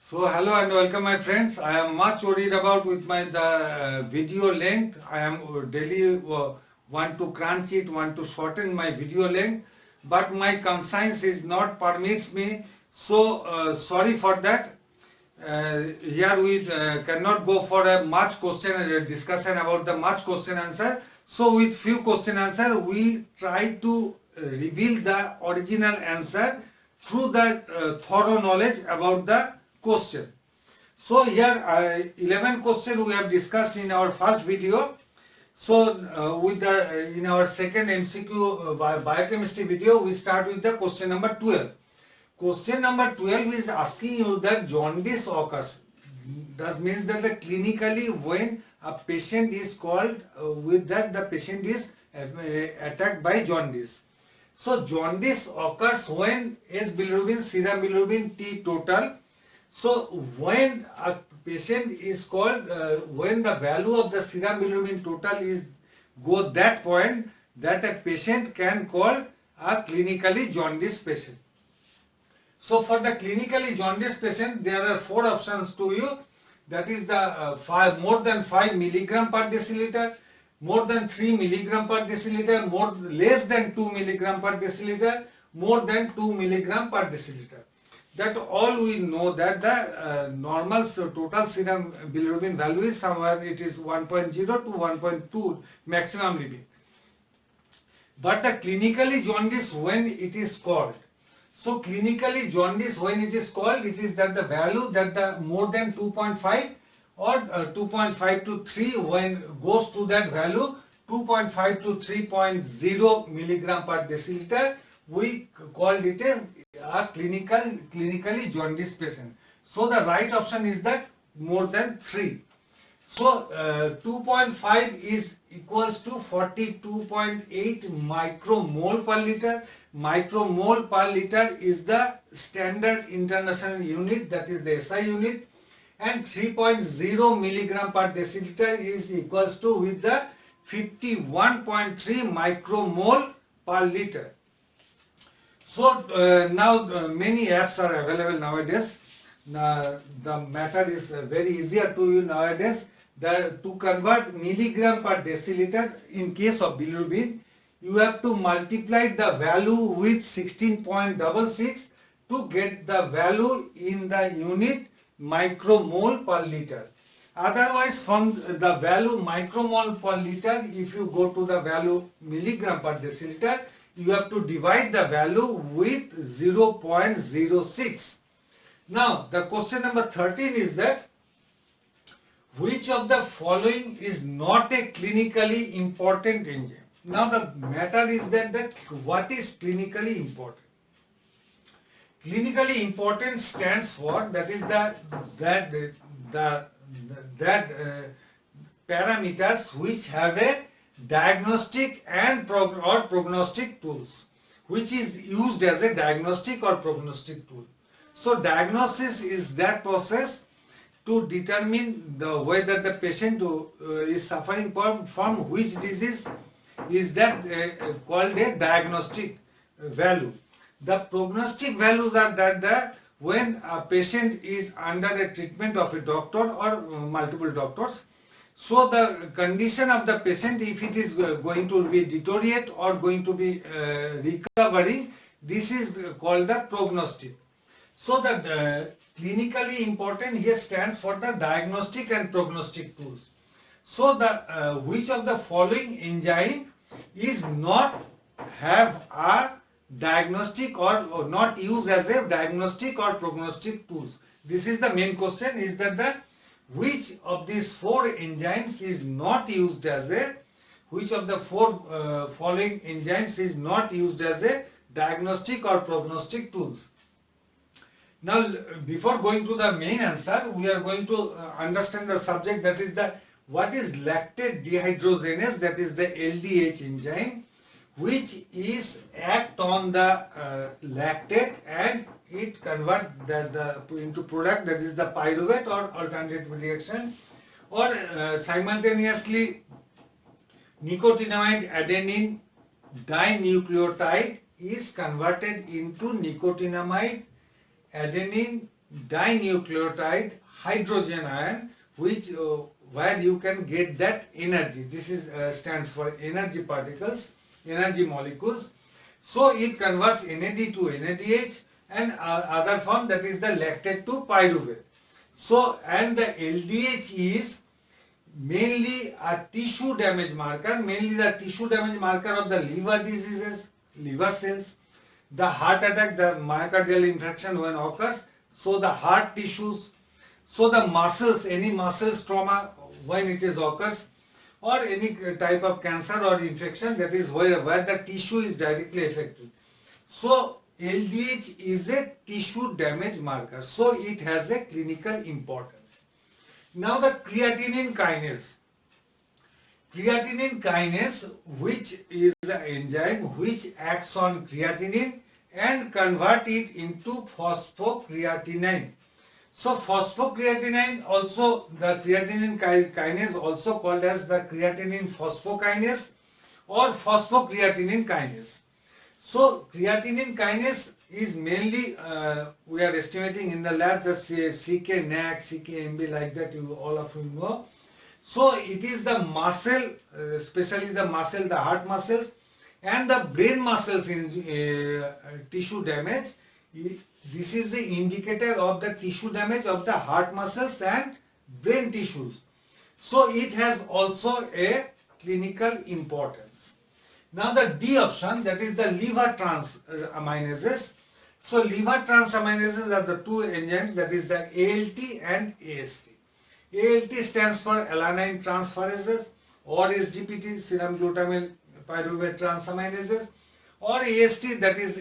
So hello and welcome my friends. I am much worried about with my video length. I am daily want to crunch it, want to shorten my video length, but my conscience is not permits me. So sorry for that. Here we cannot go for a much question discussion about the much question answer. So with few question answer we try to reveal the original answer through the thorough knowledge about the question. So here 11 question we have discussed in our first video. So with the in our second MCQ biochemistry video we start with the question number 12. Question number 12 is asking you that jaundice occurs. That means that the clinically when a patient is called with that the patient is attacked by jaundice. So jaundice occurs when S bilirubin, serum bilirubin, T total. So when a patient is called, when the value of the serum bilirubin total is go that point, that a patient can call a clinically jaundice patient. So for the clinically jaundice patient, there are four options to you. That is the more than 5 milligram per deciliter, more than 3 milligram per deciliter, less than 2 milligram per deciliter, more than 2 milligram per deciliter. That all we know that the normal total serum bilirubin value is somewhere it is 1.0 to 1.2 maximum limit. But the clinically jaundice when it is called. So clinically jaundice when it is called, it is that the value that the more than 2.5 or 2.5 to 3 when goes to that value 2.5 to 3.0 milligram per deciliter, we called it as a clinically jaundice patient. So the right option is that more than 3. So 2.5 is equals to 42.8 micromole per liter. Micromole per liter is the standard international unit, that is the SI unit, and 3.0 milligram per deciliter is equals to with the 51.3 micromole per liter. So now many apps are available nowadays. The matter is very easier to you nowadays. To convert milligram per deciliter in case of bilirubin, you have to multiply the value with 16.66 to get the value in the unit micromole per liter. Otherwise, from the value micromole per liter, if you go to the value milligram per deciliter, you have to divide the value with 0.06. Now, the question number 13 is that which of the following is not a clinically important enzyme? Now, the matter is that what is clinically important? Clinically important stands for that is parameters which have a diagnostic and prognostic tools, which is used as a diagnostic or prognostic tool. So diagnosis is that process to determine the whether the patient is suffering from which disease is that called a diagnostic value. The prognostic values are that when a patient is under a treatment of a doctor or multiple doctors, so the condition of the patient, if it is going to be deteriorate or going to be recovering, this is called the prognostic. So the clinically important here stands for the diagnostic and prognostic tools. So the which of the following enzyme is not have a diagnostic or not used as a diagnostic or prognostic tools? This is the main question, is that which of these four enzymes is not used as a, which of the four following enzymes is not used as a diagnostic or prognostic tools? Now, before going to the main answer, we are going to understand the subject, that is what is lactate dehydrogenase, that is the LDH enzyme, which is act on the lactate and it convert into product, that is the pyruvate or alternative reaction, or simultaneously nicotinamide adenine dinucleotide is converted into nicotinamide adenine dinucleotide hydrogen ion, which where you can get that energy. This is stands for energy particles, energy molecules. So it converts NAD to NADH and other form, that is the lactate to pyruvate. So, and the LDH is mainly a tissue damage marker, mainly the tissue damage marker of the liver diseases, liver cells, the heart attack, the myocardial infarction when occurs, so the heart tissues, so the muscles, any muscles trauma when it is occurs, or any type of cancer or infection, that is where the tissue is directly affected. So LDH is a tissue damage marker, so it has a clinical importance. Now the creatinine kinase. Creatinine kinase, which is an enzyme which acts on creatinine and convert it into phosphocreatinine. So phosphocreatinine, also the creatinine kinase, also called as the creatinine phosphokinase or phosphocreatinine kinase. So creatinine kinase is mainly we are estimating in the lab the CK-NAC, CK-MB, like that, you all of you know. So it is the muscle, especially the muscle, the heart muscles and the brain muscles in tissue damage. This is the indicator of the tissue damage of the heart muscles and brain tissues. So it has also a clinical importance. Now the D option, that is the liver transaminases. So liver transaminases are the two enzymes, that is the ALT and AST. ALT stands for alanine transferases, or SGPT, serum glutaminyl pyruvate transaminases, or AST, that is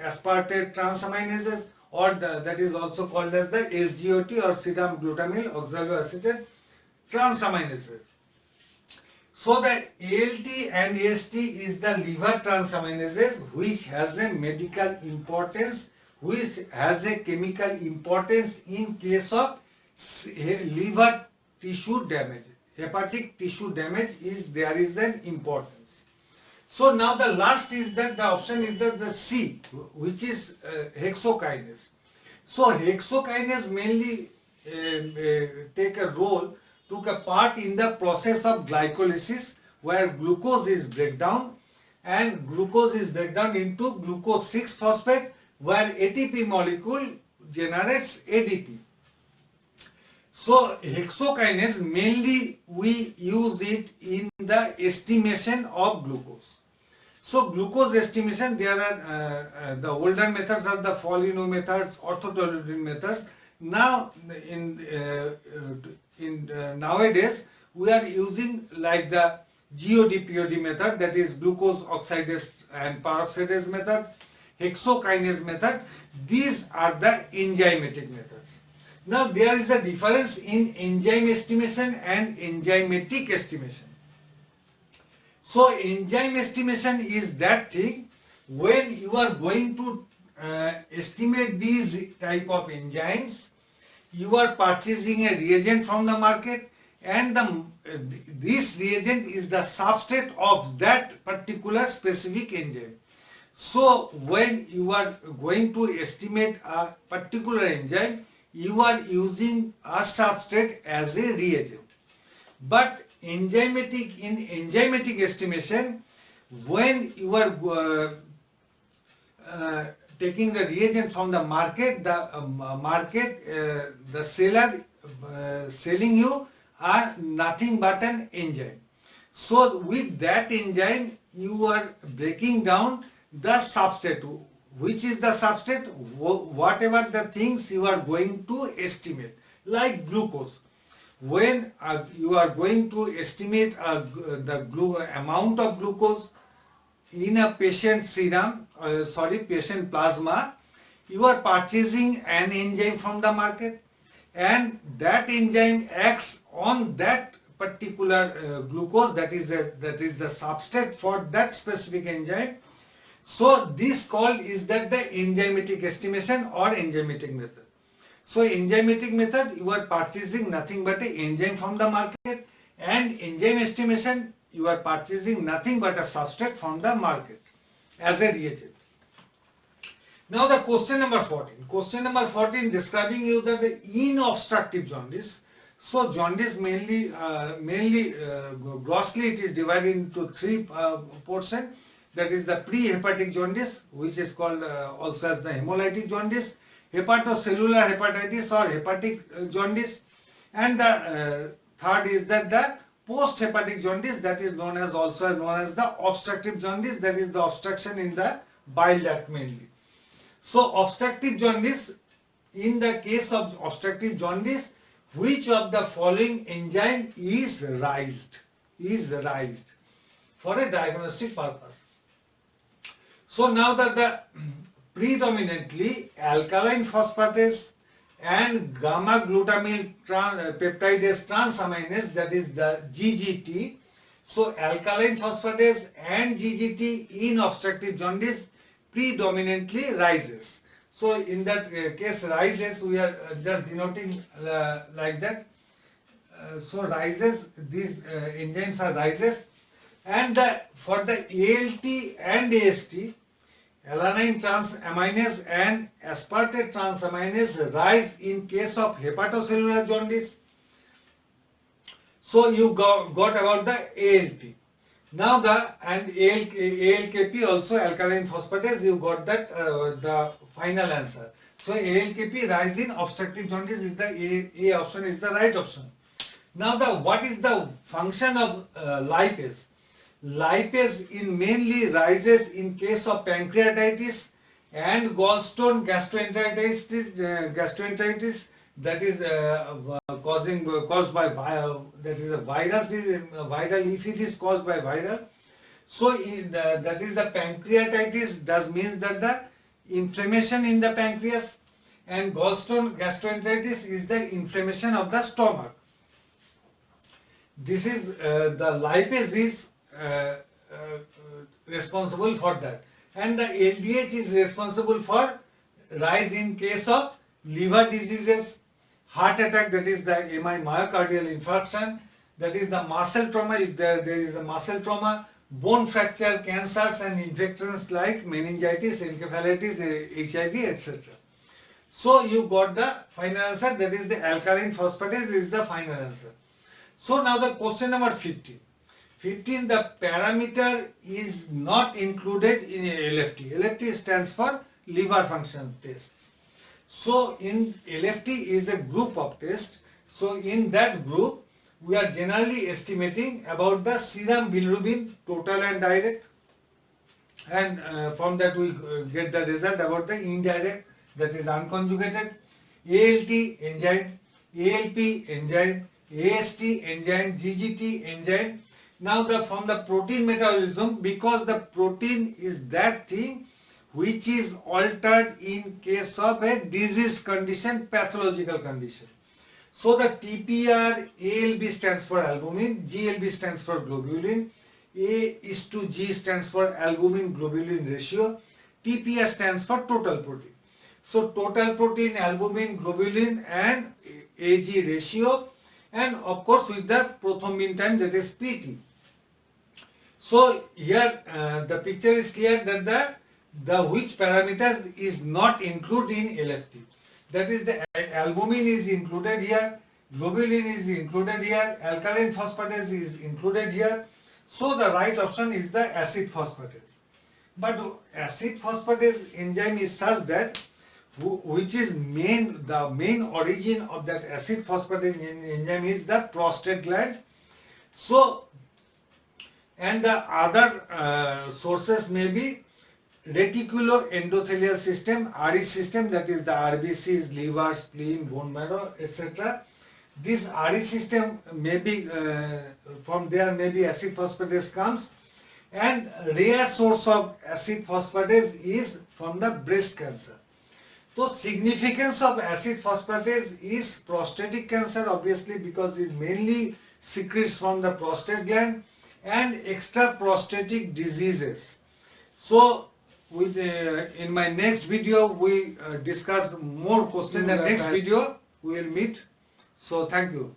aspartate transaminases, or that is also called as the SGOT or serum glutaminyl oxaloacetate transaminases. So the ALT and AST is the liver transaminases, which has a medical importance, which has a chemical importance in case of liver tissue damage. Hepatic tissue damage is, there is an importance. So now the last is that the option is that the C, which is hexokinase. So hexokinase mainly took a part in the process of glycolysis, where glucose is breakdown, and glucose is breakdown into glucose 6-phosphate, where ATP molecule generates ADP. So hexokinase mainly we use it in the estimation of glucose. So glucose estimation, there are the older methods are the Foligno methods, orthotoluidine methods. Now nowadays we are using like the GOD-POD method, that is glucose oxidase and peroxidase method, hexokinase method. These are the enzymatic methods. Now there is a difference in enzyme estimation and enzymatic estimation. So enzyme estimation is that thing when you are going to estimate these type of enzymes, you are purchasing a reagent from the market, and this reagent is the substrate of that particular specific enzyme. So when you are going to estimate a particular enzyme, you are using a substrate as a reagent. But in enzymatic estimation, when you are taking the reagent from the market, the seller selling you are nothing but an enzyme. So with that enzyme, you are breaking down the substrate. Which is the substrate? Whatever the things you are going to estimate, like glucose. When you are going to estimate the amount of glucose in a patient serum, patient plasma, you are purchasing an enzyme from the market, and that enzyme acts on that particular glucose, that is the substrate for that specific enzyme. So this called is that the enzymatic estimation or enzymatic method. So enzymatic method, you are purchasing nothing but an enzyme from the market, and enzyme estimation, you are purchasing nothing but a substrate from the market as a reagent. Now the question number 14. Question number 14 describing you that the in-obstructive jaundice. So jaundice mainly grossly it is divided into three portions. That is the pre-hepatic jaundice, which is called also as the hemolytic jaundice, hepatocellular hepatitis or hepatic jaundice, and the third is that the post-hepatic jaundice, that is known as also known as the obstructive jaundice, that is the obstruction in the bile duct mainly. So obstructive jaundice, in the case of obstructive jaundice, which of the following enzyme is raised for a diagnostic purpose? So now that the predominantly alkaline phosphatase and gamma glutamyl peptidase transaminase, that is the GGT. So alkaline phosphatase and GGT in obstructive jaundice predominantly rises. So in that case rises, we are just denoting like that. So rises, these enzymes are rises, and for the ALT and AST, alanine transaminase and aspartate transaminase rise in case of hepatocellular jaundice. So you got about the ALT. Now ALKP also, alkaline phosphatase, you got that the final answer. So ALKP rise in obstructive jaundice is the A option is the right option. Now what is the function of lipase? Lipase in mainly rises in case of pancreatitis and gallstone gastroenteritis, that is caused by that is a virus, viral, if it is caused by viral. So that is the pancreatitis does means that the inflammation in the pancreas, and gallstone gastroenteritis is the inflammation of the stomach. This is the lipase is responsible for that, and the LDH is responsible for rise in case of liver diseases, heart attack, that is the MI, myocardial infarction, that is the muscle trauma, if there is a muscle trauma, bone fracture, cancers and infections like meningitis, encephalitis, HIV, etc. So you got the final answer, that is the alkaline phosphatase is the final answer. So now the question number 15. 15, the parameter is not included in LFT. LFT stands for liver function tests. So in LFT is a group of tests. So in that group, we are generally estimating about the serum bilirubin, total and direct. And from that we get the result about the indirect, that is unconjugated. ALT enzyme, ALP enzyme, AST enzyme, GGT enzyme. Now from the protein metabolism, because the protein is that thing which is altered in case of a disease condition, pathological condition. So the TPR, ALB stands for albumin, GLB stands for globulin, A:G stands for albumin globulin ratio, TPR stands for total protein. So total protein, albumin, globulin and AG ratio, and of course with the prothrombin time, that is PT. So here the picture is clear that the which parameter is not included in LFT. That is the albumin is included here, globulin is included here, alkaline phosphatase is included here. So the right option is the acid phosphatase. But acid phosphatase enzyme is such that which is the main origin of that acid phosphatase enzyme is the prostate gland. So and the other sources may be reticuloendothelial system, RE system, that is the RBCs, liver, spleen, bone marrow, etc. This RE system may be from there maybe acid phosphatase comes, and rare source of acid phosphatase is from the breast cancer. So significance of acid phosphatase is prostatic cancer, obviously, because it mainly secretes from the prostate gland, and extra prostatic diseases. So with in my next video we discuss more questions. In the next video we will meet. So thank you.